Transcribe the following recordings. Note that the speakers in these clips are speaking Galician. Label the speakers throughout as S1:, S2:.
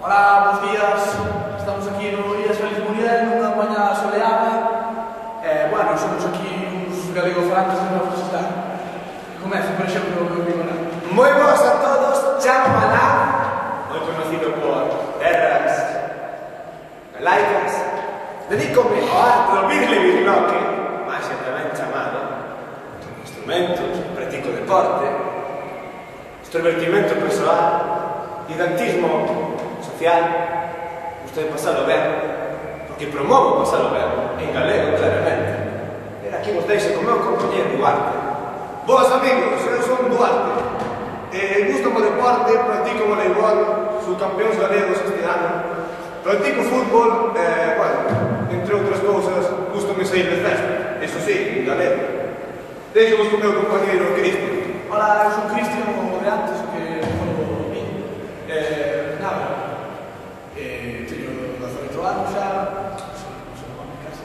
S1: Hola, bons días. Estamos aquí no Illas Félix Muriel, nunha mañá soleada. Bueno, somos aquí uns galego-falantes de novo estar. Comezo, por exemplo, o meu amigo Maná.
S2: Moi boas a todos, chamo Maná, moi conocido por terras galaicas. Dedícome ao arte do birle-birloque, máis tamén chamado, instrumentos, practico deporte, extrovertimento persoal, gigantismo social, gusto de pasalo ben, porque promovo pasalo ben, en galego, claramente. E aquí vos deixo co meu compañero Duarte.
S3: Boas amigos, eu son Duarte. Gusto o deporte, practico voleibol, sou campeóns galegos este ano. Practico fútbol, bueno, entre outras cousas, gusto-me sair de festa. Eso sí, en galego. Deixo-vos co meu compañeiro Cristian.
S1: Hola, eu son Cristian, o de antes, que falo mí. Nada, teño 18 anos xa, non sei como case.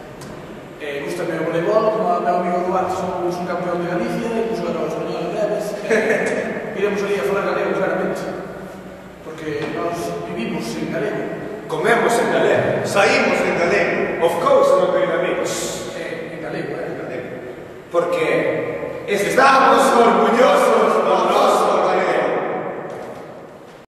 S1: Gústame o voleibol, como o meu amigo Duarte somos un campeón de Galicia, e un xogador español de breves. Iremos ali a falar galego, claramente, porque nós vivimos en galego.
S2: Comemos en galego.
S3: Saímos en galego.